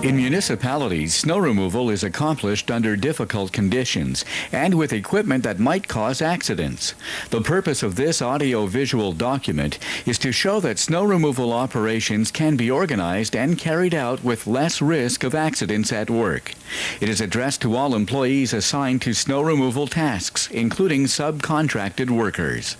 In municipalities, snow removal is accomplished under difficult conditions and with equipment that might cause accidents. The purpose of this audio-visual document is to show that snow removal operations can be organized and carried out with less risk of accidents at work. It is addressed to all employees assigned to snow removal tasks, including subcontracted workers.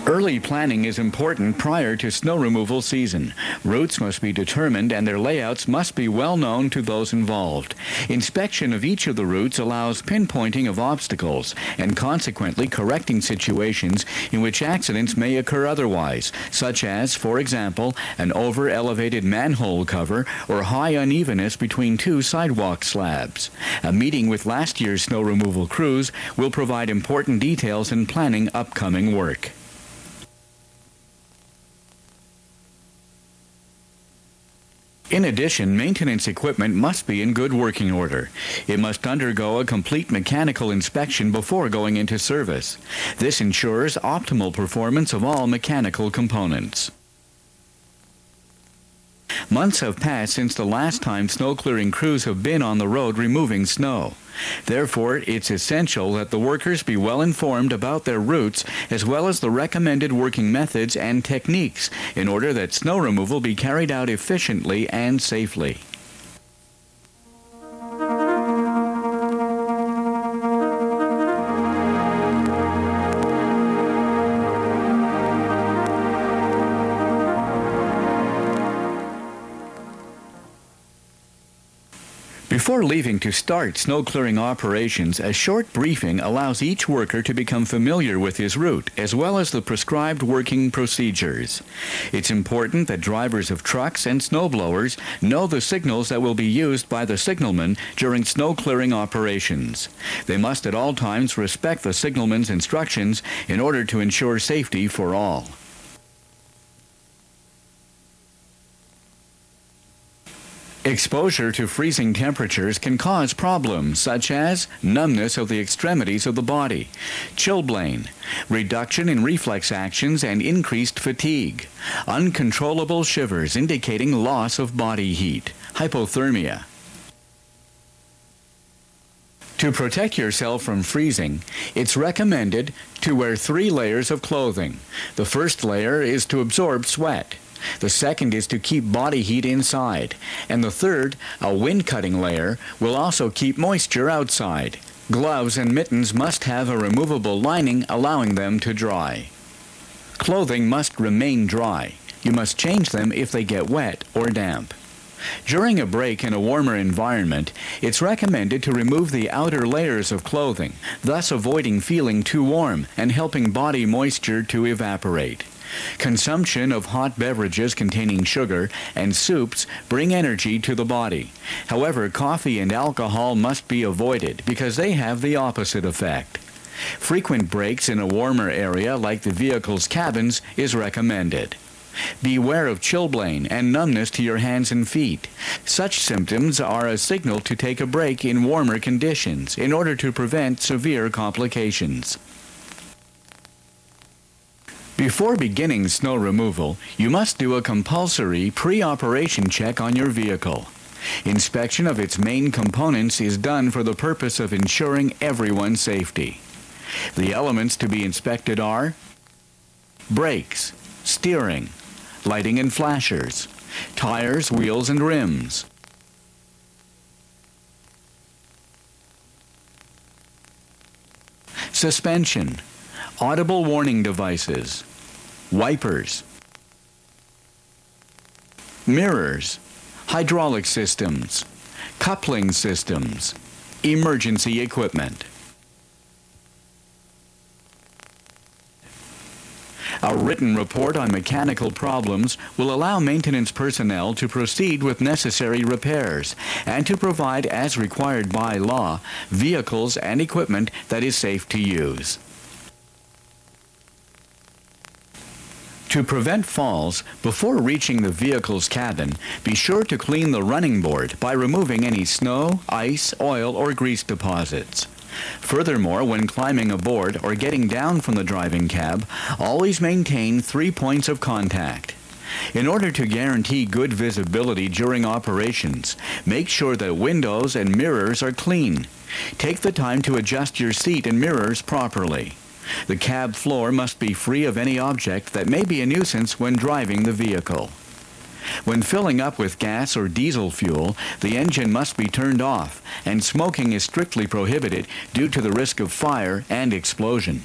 Early planning is important prior to snow removal season. Routes must be determined and their layouts must be well known to those involved. Inspection of each of the routes allows pinpointing of obstacles and consequently correcting situations in which accidents may occur otherwise, such as, for example, an over-elevated manhole cover or high unevenness between two sidewalk slabs. A meeting with last year's snow removal crews will provide important details in planning upcoming work. In addition, maintenance equipment must be in good working order. It must undergo a complete mechanical inspection before going into service. This ensures optimal performance of all mechanical components. Months have passed since the last time snow clearing crews have been on the road removing snow. Therefore, it's essential that the workers be well informed about their routes as well as the recommended working methods and techniques in order that snow removal be carried out efficiently and safely. Before leaving to start snow clearing operations, a short briefing allows each worker to become familiar with his route, as well as the prescribed working procedures. It's important that drivers of trucks and snowblowers know the signals that will be used by the signalman during snow clearing operations. They must at all times respect the signalman's instructions in order to ensure safety for all. Exposure to freezing temperatures can cause problems such as numbness of the extremities of the body, chilblain, reduction in reflex actions and increased fatigue, uncontrollable shivers indicating loss of body heat, hypothermia. To protect yourself from freezing, it's recommended to wear 3 layers of clothing. The first layer is to absorb sweat. The second is to keep body heat inside, and the third, a wind-cutting layer, will also keep moisture outside. Gloves and mittens must have a removable lining allowing them to dry. Clothing must remain dry. You must change them if they get wet or damp. During a break in a warmer environment, it's recommended to remove the outer layers of clothing, thus avoiding feeling too warm and helping body moisture to evaporate. Consumption of hot beverages containing sugar and soups bring energy to the body. However, coffee and alcohol must be avoided because they have the opposite effect. Frequent breaks in a warmer area like the vehicle's cabins is recommended. Beware of chilblain and numbness to your hands and feet. Such symptoms are a signal to take a break in warmer conditions in order to prevent severe complications. Before beginning snow removal, you must do a compulsory pre-operation check on your vehicle. Inspection of its main components is done for the purpose of ensuring everyone's safety. The elements to be inspected are brakes, steering, lighting and flashers, tires, wheels and rims, suspension, audible warning devices, wipers, mirrors, hydraulic systems, coupling systems, emergency equipment. A written report on mechanical problems will allow maintenance personnel to proceed with necessary repairs and to provide, as required by law, vehicles and equipment that is safe to use. To prevent falls, before reaching the vehicle's cabin, be sure to clean the running board by removing any snow, ice, oil, or grease deposits. Furthermore, when climbing aboard or getting down from the driving cab, always maintain 3 points of contact. In order to guarantee good visibility during operations, make sure that windows and mirrors are clean. Take the time to adjust your seat and mirrors properly. The cab floor must be free of any object that may be a nuisance when driving the vehicle. When filling up with gas or diesel fuel, the engine must be turned off, and smoking is strictly prohibited due to the risk of fire and explosion.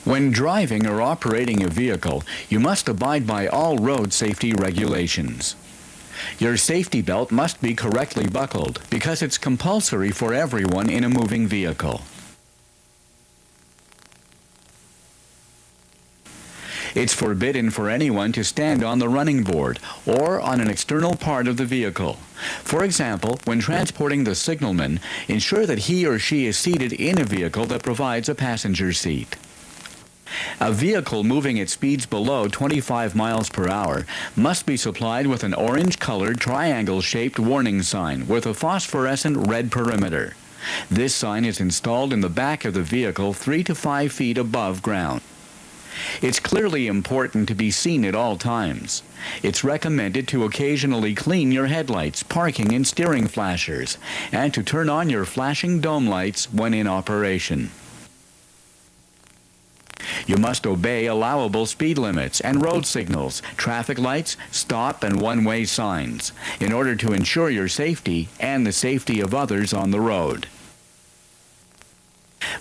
When driving or operating a vehicle, you must abide by all road safety regulations. Your safety belt must be correctly buckled because it's compulsory for everyone in a moving vehicle. It's forbidden for anyone to stand on the running board or on an external part of the vehicle. For example, when transporting the signalman, ensure that he or she is seated in a vehicle that provides a passenger seat. A vehicle moving at speeds below 25 miles per hour must be supplied with an orange-colored triangle-shaped warning sign with a phosphorescent red perimeter. This sign is installed in the back of the vehicle 3 to 5 feet above ground. It's clearly important to be seen at all times. It's recommended to occasionally clean your headlights, parking and steering flashers, and to turn on your flashing dome lights when in operation. You must obey allowable speed limits and road signals, traffic lights, stop and one-way signs, in order to ensure your safety and the safety of others on the road.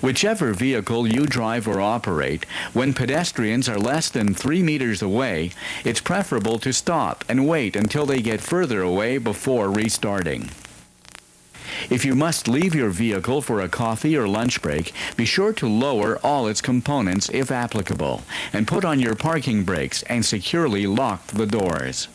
Whichever vehicle you drive or operate, when pedestrians are less than 3 meters away, it's preferable to stop and wait until they get further away before restarting. If you must leave your vehicle for a coffee or lunch break, be sure to lower all its components if applicable, and put on your parking brakes and securely lock the doors.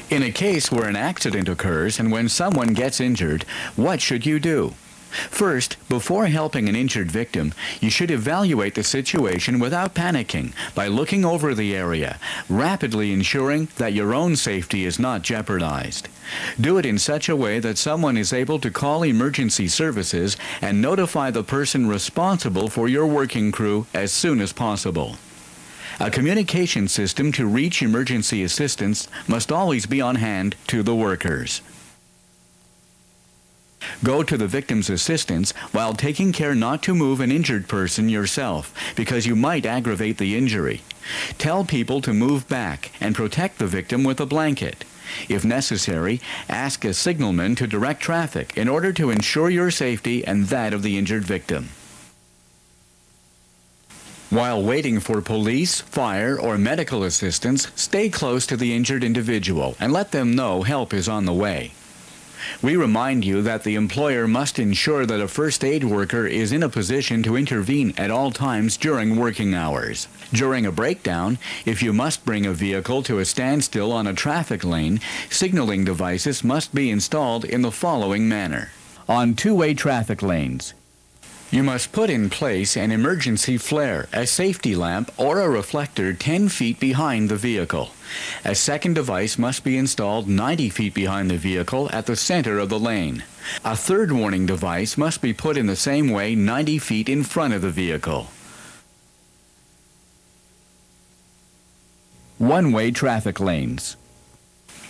In a case where an accident occurs and when someone gets injured, what should you do? First, before helping an injured victim, you should evaluate the situation without panicking by looking over the area, rapidly ensuring that your own safety is not jeopardized. Do it in such a way that someone is able to call emergency services and notify the person responsible for your working crew as soon as possible. A communication system to reach emergency assistance must always be on hand to the workers. Go to the victim's assistance while taking care not to move an injured person yourself, because you might aggravate the injury. Tell people to move back and protect the victim with a blanket. If necessary, ask a signalman to direct traffic in order to ensure your safety and that of the injured victim. While waiting for police, fire, or medical assistance, stay close to the injured individual and let them know help is on the way. We remind you that the employer must ensure that a first aid worker is in a position to intervene at all times during working hours. During a breakdown, if you must bring a vehicle to a standstill on a traffic lane, signaling devices must be installed in the following manner. On two-way traffic lanes, you must put in place an emergency flare, a safety lamp, or a reflector 10 feet behind the vehicle. A second device must be installed 90 feet behind the vehicle at the center of the lane. A third warning device must be put in the same way 90 feet in front of the vehicle. One-way traffic lanes.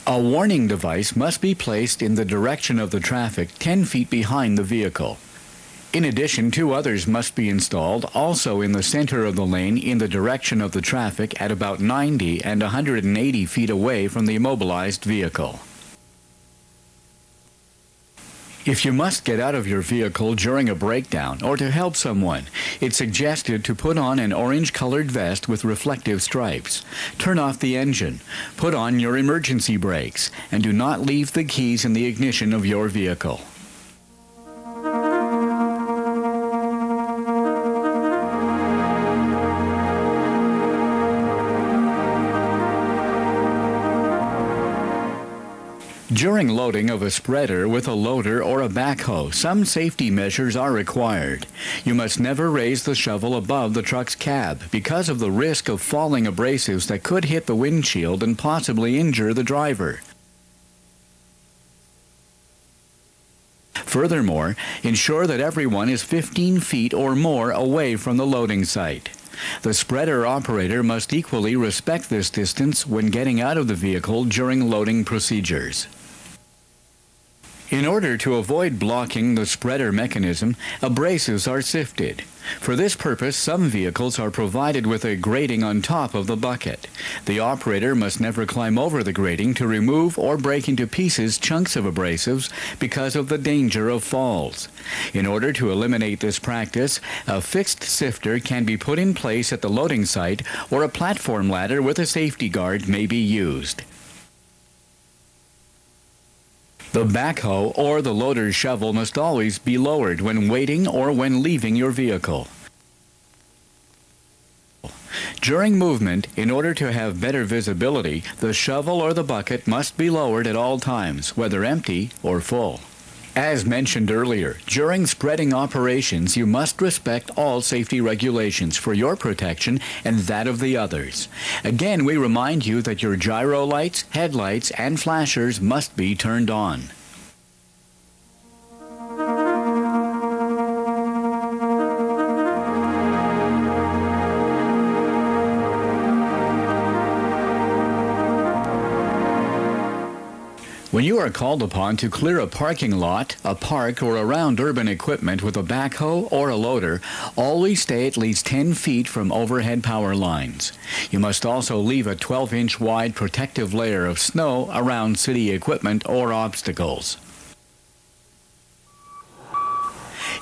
A warning device must be placed in the direction of the traffic 10 feet behind the vehicle. In addition, two others must be installed also in the center of the lane in the direction of the traffic at about 90 and 180 feet away from the immobilized vehicle. If you must get out of your vehicle during a breakdown or to help someone, it's suggested to put on an orange-colored vest with reflective stripes. Turn off the engine, put on your emergency brakes, and do not leave the keys in the ignition of your vehicle. During loading of a spreader with a loader or a backhoe, some safety measures are required. You must never raise the shovel above the truck's cab because of the risk of falling abrasives that could hit the windshield and possibly injure the driver. Furthermore, ensure that everyone is 15 feet or more away from the loading site. The spreader operator must equally respect this distance when getting out of the vehicle during loading procedures. In order to avoid blocking the spreader mechanism, abrasives are sifted. For this purpose, some vehicles are provided with a grating on top of the bucket. The operator must never climb over the grating to remove or break into pieces chunks of abrasives because of the danger of falls. In order to eliminate this practice, a fixed sifter can be put in place at the loading site, or a platform ladder with a safety guard may be used. The backhoe or the loader's shovel must always be lowered when waiting or when leaving your vehicle. During movement, in order to have better visibility, the shovel or the bucket must be lowered at all times, whether empty or full. As mentioned earlier, during spreading operations, you must respect all safety regulations for your protection and that of the others. Again, we remind you that your gyro lights, headlights, and flashers must be turned on. When you are called upon to clear a parking lot, a park, or around urban equipment with a backhoe or a loader, always stay at least 10 feet from overhead power lines. You must also leave a 12-inch wide protective layer of snow around city equipment or obstacles.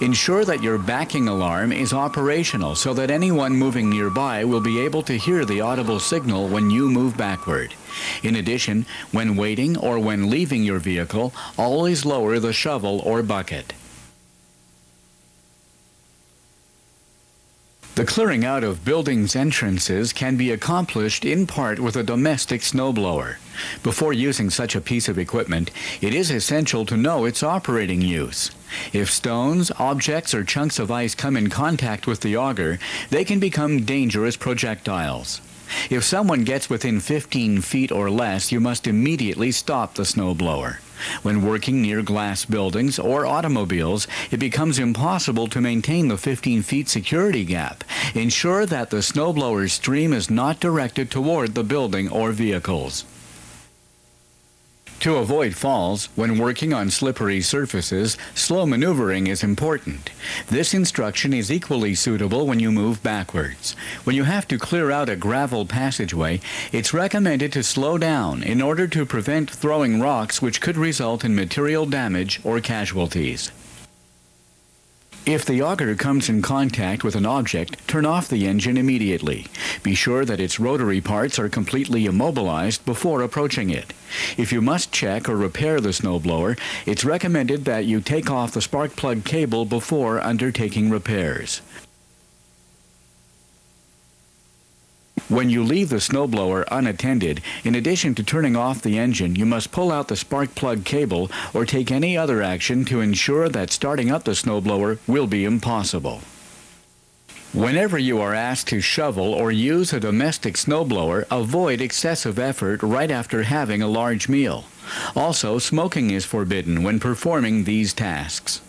Ensure that your backing alarm is operational so that anyone moving nearby will be able to hear the audible signal when you move backward. In addition, when waiting or when leaving your vehicle, always lower the shovel or bucket. The clearing out of buildings' entrances can be accomplished in part with a domestic snowblower. Before using such a piece of equipment, it is essential to know its operating use. If stones, objects, or chunks of ice come in contact with the auger, they can become dangerous projectiles. If someone gets within 15 feet or less, you must immediately stop the snowblower. When working near glass buildings or automobiles, it becomes impossible to maintain the 15 feet security gap. Ensure that the snowblower's stream is not directed toward the building or vehicles. To avoid falls, when working on slippery surfaces, slow maneuvering is important. This instruction is equally suitable when you move backwards. When you have to clear out a gravel passageway, it's recommended to slow down in order to prevent throwing rocks which could result in material damage or casualties. If the auger comes in contact with an object, turn off the engine immediately. Be sure that its rotary parts are completely immobilized before approaching it. If you must check or repair the snowblower, it's recommended that you take off the spark plug cable before undertaking repairs. When you leave the snowblower unattended, in addition to turning off the engine, you must pull out the spark plug cable or take any other action to ensure that starting up the snowblower will be impossible. Whenever you are asked to shovel or use a domestic snowblower, avoid excessive effort right after having a large meal. Also, smoking is forbidden when performing these tasks.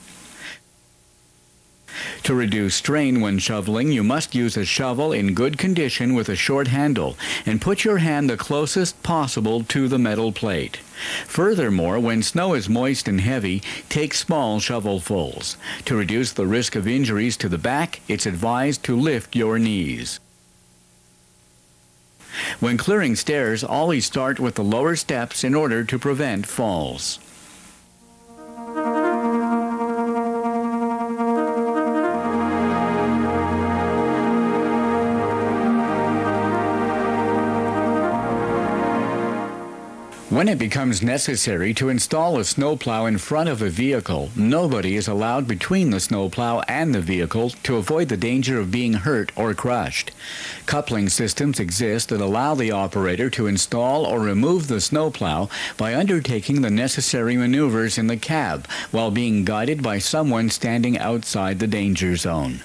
To reduce strain when shoveling, you must use a shovel in good condition with a short handle and put your hand the closest possible to the metal plate. Furthermore, when snow is moist and heavy, take small shovelfuls. To reduce the risk of injuries to the back, it's advised to lift your knees. When clearing stairs, always start with the lower steps in order to prevent falls. When it becomes necessary to install a snowplow in front of a vehicle, nobody is allowed between the snowplow and the vehicle to avoid the danger of being hurt or crushed. Coupling systems exist that allow the operator to install or remove the snowplow by undertaking the necessary maneuvers in the cab while being guided by someone standing outside the danger zone.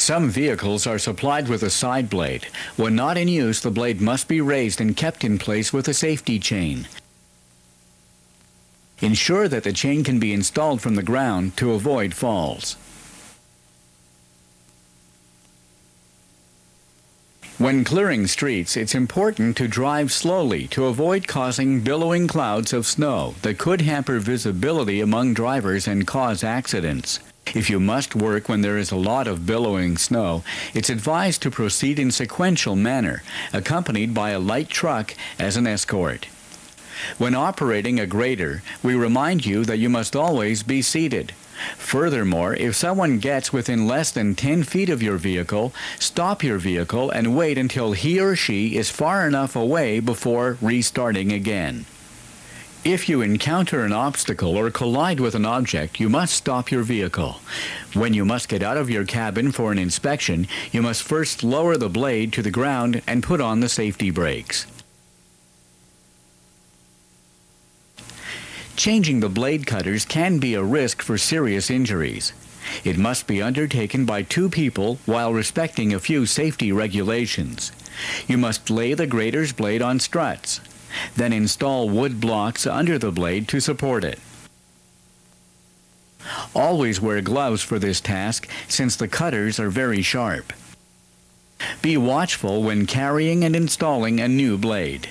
Some vehicles are supplied with a side blade. When not in use, the blade must be raised and kept in place with a safety chain. Ensure that the chain can be installed from the ground to avoid falls. When clearing streets, it's important to drive slowly to avoid causing billowing clouds of snow that could hamper visibility among drivers and cause accidents. If you must work when there is a lot of billowing snow, it's advised to proceed in sequential manner, accompanied by a light truck as an escort. When operating a grader, we remind you that you must always be seated. Furthermore, if someone gets within less than 10 feet of your vehicle, stop your vehicle and wait until he or she is far enough away before restarting again. If you encounter an obstacle or collide with an object, you must stop your vehicle. When you must get out of your cabin for an inspection, you must first lower the blade to the ground and put on the safety brakes. Changing the blade cutters can be a risk for serious injuries. It must be undertaken by two people while respecting a few safety regulations. You must lay the grader's blade on struts. Then install wood blocks under the blade to support it. Always wear gloves for this task since the cutters are very sharp. Be watchful when carrying and installing a new blade.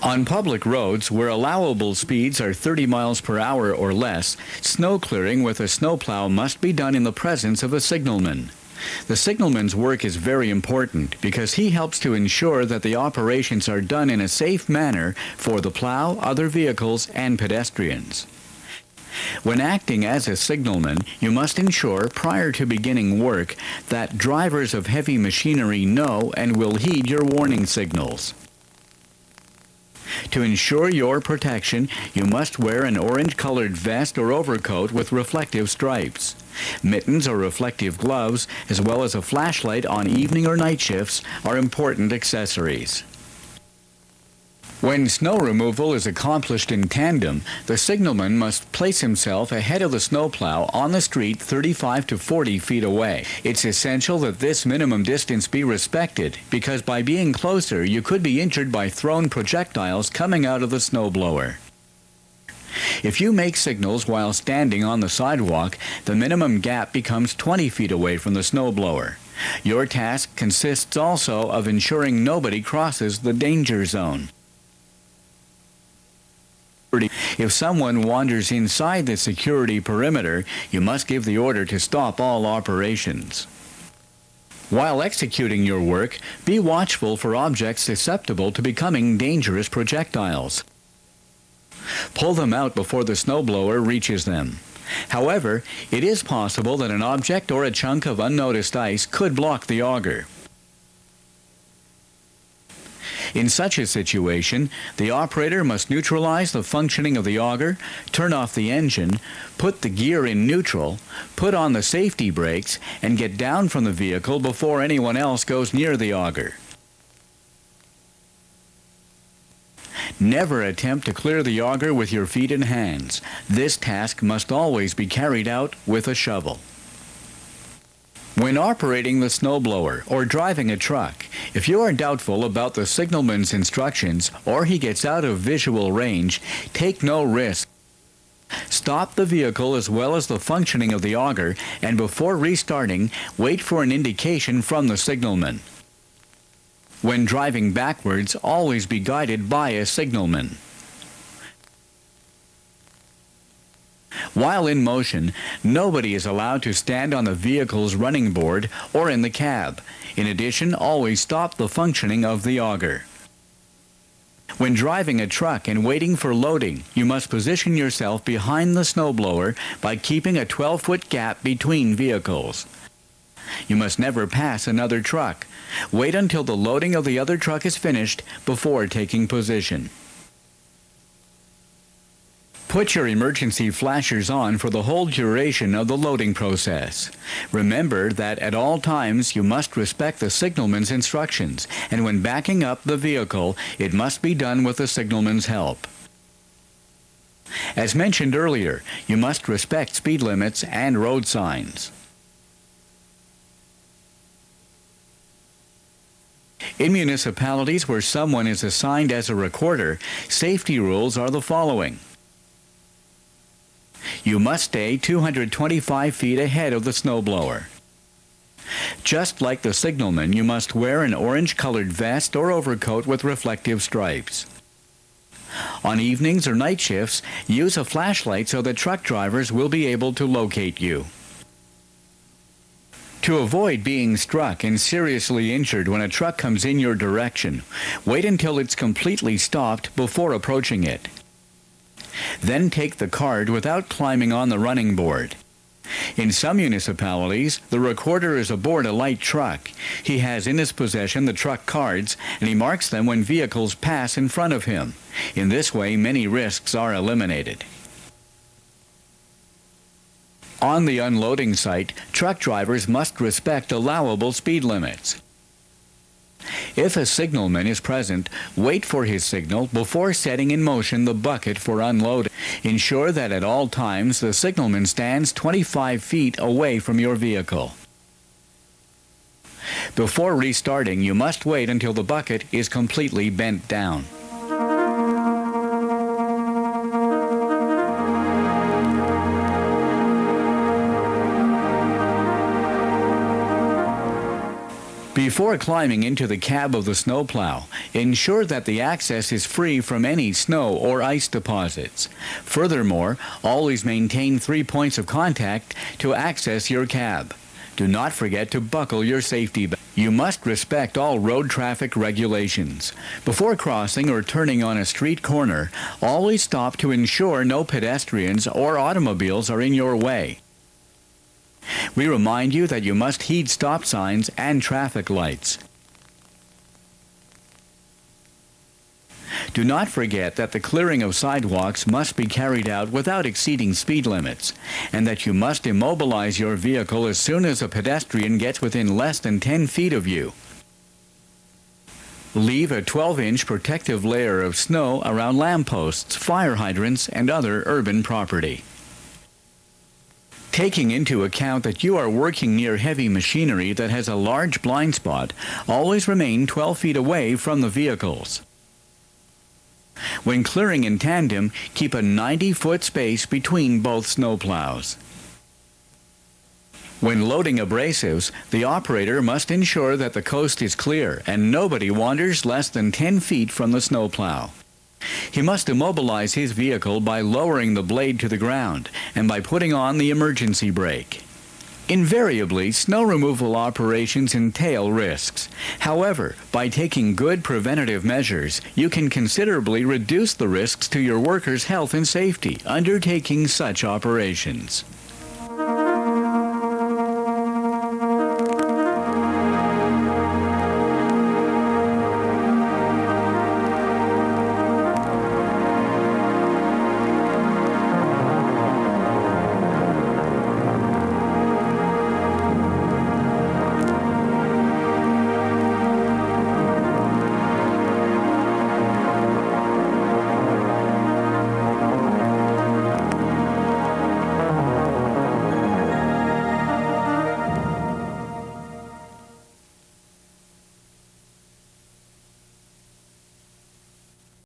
On public roads where allowable speeds are 30 miles per hour or less, snow clearing with a snowplow must be done in the presence of a signalman. The signalman's work is very important because he helps to ensure that the operations are done in a safe manner for the plow, other vehicles, and pedestrians. When acting as a signalman, you must ensure prior to beginning work that drivers of heavy machinery know and will heed your warning signals. To ensure your protection, you must wear an orange-colored vest or overcoat with reflective stripes. Mittens or reflective gloves, as well as a flashlight on evening or night shifts, are important accessories. When snow removal is accomplished in tandem, the signalman must place himself ahead of the snowplow on the street 35 to 40 feet away. It's essential that this minimum distance be respected because by being closer, you could be injured by thrown projectiles coming out of the snowblower. If you make signals while standing on the sidewalk, the minimum gap becomes 20 feet away from the snowblower. Your task consists also of ensuring nobody crosses the danger zone. If someone wanders inside the security perimeter, you must give the order to stop all operations. While executing your work, be watchful for objects susceptible to becoming dangerous projectiles. Pull them out before the snowblower reaches them. However, it is possible that an object or a chunk of unnoticed ice could block the auger. In such a situation, the operator must neutralize the functioning of the auger, turn off the engine, put the gear in neutral, put on the safety brakes, and get down from the vehicle before anyone else goes near the auger. Never attempt to clear the auger with your feet and hands. This task must always be carried out with a shovel. When operating the snowblower or driving a truck, if you are doubtful about the signalman's instructions or he gets out of visual range, take no risk. Stop the vehicle as well as the functioning of the auger, and before restarting, wait for an indication from the signalman. When driving backwards, always be guided by a signalman. While in motion, nobody is allowed to stand on the vehicle's running board or in the cab. In addition, always stop the functioning of the auger. When driving a truck and waiting for loading, you must position yourself behind the snowblower by keeping a 12-foot gap between vehicles. You must never pass another truck. Wait until the loading of the other truck is finished before taking position. Put your emergency flashers on for the whole duration of the loading process. Remember that at all times you must respect the signalman's instructions, and when backing up the vehicle, it must be done with the signalman's help. As mentioned earlier, you must respect speed limits and road signs. In municipalities where someone is assigned as a recorder, safety rules are the following. You must stay 225 feet ahead of the snowblower. Just like the signalman, you must wear an orange-colored vest or overcoat with reflective stripes. On evenings or night shifts, use a flashlight so that truck drivers will be able to locate you. To avoid being struck and seriously injured when a truck comes in your direction, wait until it's completely stopped before approaching it. Then take the card without climbing on the running board. In some municipalities, the recorder is aboard a light truck. He has in his possession the truck cards, and he marks them when vehicles pass in front of him. In this way, many risks are eliminated. On the unloading site, truck drivers must respect allowable speed limits. If a signalman is present, wait for his signal before setting in motion the bucket for unloading. Ensure that at all times the signalman stands 25 feet away from your vehicle. Before restarting, you must wait until the bucket is completely bent down. Before climbing into the cab of the snowplow, ensure that the access is free from any snow or ice deposits. Furthermore, always maintain 3 points of contact to access your cab. Do not forget to buckle your safety belt. You must respect all road traffic regulations. Before crossing or turning on a street corner, always stop to ensure no pedestrians or automobiles are in your way. We remind you that you must heed stop signs and traffic lights. Do not forget that the clearing of sidewalks must be carried out without exceeding speed limits, and that you must immobilize your vehicle as soon as a pedestrian gets within less than 10 feet of you. Leave a 12-inch protective layer of snow around lampposts, fire hydrants, and other urban property. Taking into account that you are working near heavy machinery that has a large blind spot, always remain 12 feet away from the vehicles. When clearing in tandem, keep a 90-foot space between both snowplows. When loading abrasives, the operator must ensure that the coast is clear and nobody wanders less than 10 feet from the snowplow. He must immobilize his vehicle by lowering the blade to the ground and by putting on the emergency brake. Invariably, snow removal operations entail risks. However, by taking good preventative measures, you can considerably reduce the risks to your workers' health and safety undertaking such operations.